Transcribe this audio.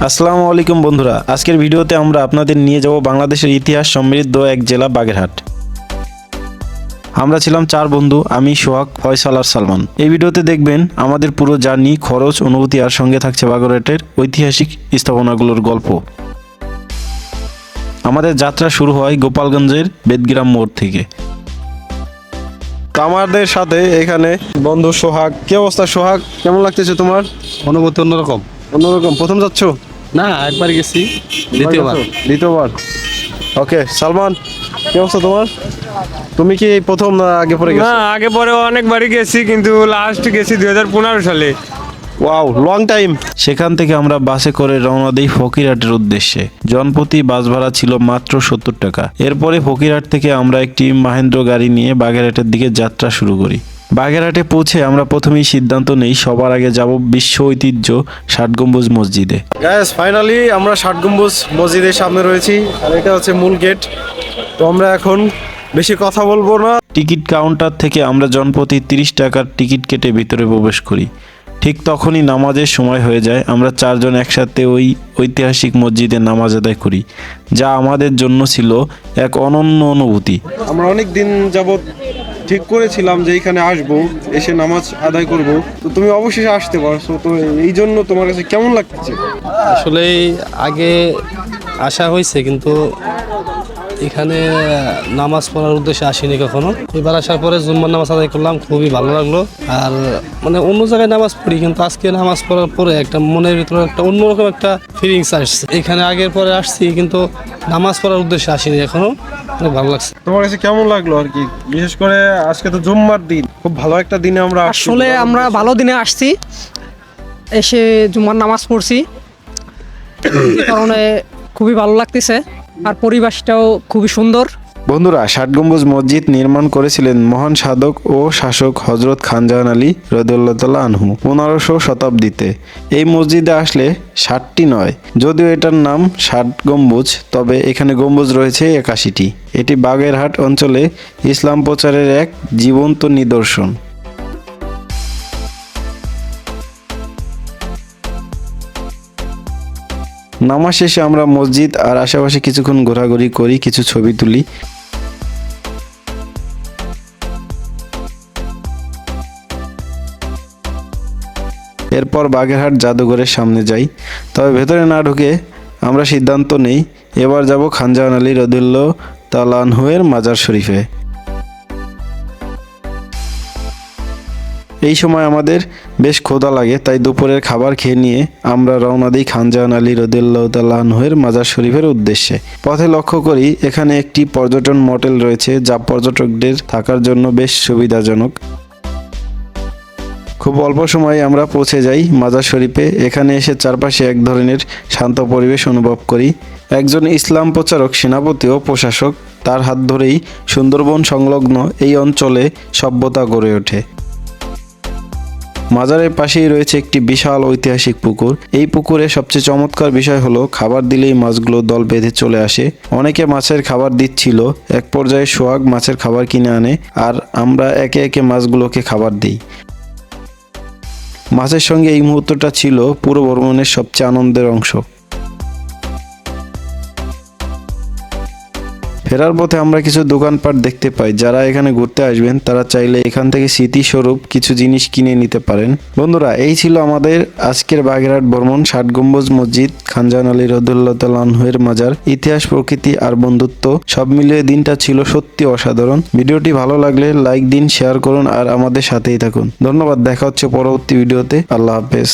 আসসালামু আলাইকুম বন্ধুরা, আজকের ভিডিওতে আমরা আপনাদের নিয়ে যাব বাংলাদেশের ইতিহাস সমৃদ্ধ এক জেলা বাগেরহাট। আমরা ছিলাম 4 বন্ধু, আমি সোহাগ, ফয়সাল আর সালমান। এই ভিডিওতে দেখবেন আমাদের পুরো জার্নি, খরচ, অনুভূতি আর সঙ্গে থাকছে বাগেরহাটের ঐতিহাসিক স্থাপনাগুলোর গল্প। আমাদের যাত্রা শুরু হয় গোপালগঞ্জের বেদগ্রাম মোড় থেকে। আমাদের সাথে এখানে বন্ধু সোহাগ। কি অবস্থা সোহাগ, কেমন লাগতেছে তোমার? অনুভূতি অন্যরকম। অন্যরকম। প্রথম যাচ্ছ? না, একবার গেছি, দ্বিতীয়বার। ওকে সালমান, কি অবস্থা তোমার? তুমি কি প্রথম না আগে পরে গেছো? না, আগে পরে অনেকবারই গেছি, কিন্তু লাস্ট গেছি 2015 সালে। Wow, long time. সেখান থেকে আমরা বাসে করে রওনা দিই ফকিরহাটের উদ্দেশ্যে। জনপ্রতি বাস ভাড়া ছিল মাত্র 70 টাকা। এরপরে ফকিরহাট থেকে আমরা একটি মাহেন্দ্র গাড়ি নিয়ে বাগেরহাটের দিকে যাত্রা শুরু করি। বাগেরহাটে পৌঁছে আমরা প্রথমেই সিদ্ধান্ত নেই সবার আগে যাব বিশ্ব ঐতিহ্য 60 গম্বুজ মসজিদে। গাইস, ফাইনালি আমরা 60 গম্বুজ মসজিদের সামনে রয়েছি, আর এটা হচ্ছে মূল গেট। তো আমরা এখন বেশি কথা বলবো না। টিকিট কাউন্টার থেকে আমরা জনপ্রতি 30 টাকার টিকিট কেটে ভিতরে প্রবেশ করি। ঠিক তখনই নামাজের সময় হয়ে যায়। আমরা 4 জন একসাথে ওই ঐতিহাসিক মসজিদে নামাজ আদায় করি, যা আমাদের জন্য ছিল এক অনন্য অনুভূতি। আমরা অনেক দিন যাবত ঠিক করেছিলাম যে এখানে আসবো, এসে নামাজ আদায় করব। তো তুমি অবশেষে আসতে পারছো, তো এই জন্য তোমার কাছে কেমন লাগছে? আসলে আগে আসা হয়েছে, কিন্তু এখানে নামাজ পড়ার উদ্দেশ্যে আসিনি কখনো। এবার আসার পরে জুম্মার নামাজ আদায় করলাম, খুবই ভালো লাগলো। আর মানে অন্য জায়গায় নামাজ পড়ি, কিন্তু আজকে নামাজ পড়ার পরে একটা মনের ভিতরে একটা অন্যরকম একটা ফিলিংস আসছে। এখানে আগের পরে আসছি, কিন্তু নামাজ পড়ার উদ্দেশ্যে আসিনি এখনো। অনেক ভালো লাগছে। তোমার কাছে কেমন লাগলো আর কি? বিশেষ করে আজকে তো জুম্মার দিন, খুব ভালো একটা দিনে আমরা আসলে আমরা ভালো দিনে আসছি, এসে জুম্মার নামাজ পড়ছি, এই কারণে খুবই ভালো লাগতেছে। আর পরিবেশটাও খুবই সুন্দর। বন্ধুরা, 60 গম্বুজ মসজিদ নির্মাণ করেছিলেন মহান সাধক ও শাসক হযরত খানজাহান আলী রাদিয়াল্লাহু তাআলা আনহু 1500 শতাব্দীতে। এই মসজিদে আসলে 60টি নয়, যদিও এটার নাম 60 গম্বুজ, তবে এখানে গম্বুজ রয়েছে 81টি। এটি বাগেরহাট অঞ্চলে ইসলাম প্রচারের এক জীবন্ত নিদর্শন। নামাজ শেষে আমরা মসজিদ আর আশেপাশে কিছুক্ষণ ঘোরাঘুরি করি, কিছু ছবি তুলি। এরপর বাগেরহাট জাদুঘরের সামনে যাই, তবে ভেতরে না ঢুকে আমরা সিদ্ধান্ত নেই এবার যাব খানজাহান আলী রাদিয়াল্লাহু তাআলা আনহু এর মাজার শরীফে। এই সময় আমাদের বেশ ক্ষুধা লাগে, তাই দুপুরের খাবার খেয়ে নিয়ে আমরা রওনা দিই খানজাহান আলী রাদিয়াল্লাহু তাআলা আনহু এর মাজার শরীফের উদ্দেশ্যে। পথে লক্ষ্য করি এখানে একটি পর্যটন মোটেল রয়েছে, যা পর্যটকদের থাকার জন্য বেশ সুবিধাজনক। খুব অল্প সময়ে আমরা পৌঁছে যাই মাজার শরীফে। এখানে এসে চারপাশে এক ধরনের শান্ত পরিবেশ অনুভব করি। একজন ইসলাম প্রচারক, সেনাপতি ও প্রশাসক, তার হাত ধরেই সুন্দরবন সংলগ্ন এই অঞ্চলে সভ্যতা গড়ে ওঠে। মাজারের পাশেই রয়েছে একটি বিশাল ঐতিহাসিক পুকুর। এই পুকুরে সবচেয়ে চমৎকার বিষয় হলো খাবার দিলেই মাছগুলো দল বেঁধে চলে আসে। অনেকে মাছের খাবার দিচ্ছিল, এক পর্যায়ে সোহাগ মাছের খাবার কিনে আনে আর আমরা একে একে মাছগুলোকে খাবার দিই। মাছের সঙ্গে এই মুহূর্তটা ছিল পুরো ভ্রমণের সবচেয়ে আনন্দের অংশ। ফেরার পথে আমরা কিছু দোকানপাট দেখতে পাই। যারা এখানে ঘুরতে আসবেন তারা চাইলে এখান থেকে স্মৃতিস্বরূপ কিছু জিনিস কিনে নিতে পারেন। বন্ধুরা, এই ছিল আমাদের আজকের বাগেরহাট ভ্রমণ। 60 গম্বুজ মসজিদ, খানজাহান আলী রাদিয়াল্লাহু তাআলা আনহু এর মাজার, ইতিহাস, প্রকৃতি আর বন্ধুত্ব, সব মিলিয়ে দিনটা ছিল সত্যি অসাধারণ। ভিডিওটি ভালো লাগলে লাইক দিন, শেয়ার করুন আর আমাদের সাথেই থাকুন। ধন্যবাদ, দেখা হচ্ছে পরবর্তী ভিডিওতে। আল্লাহ হাফেজ।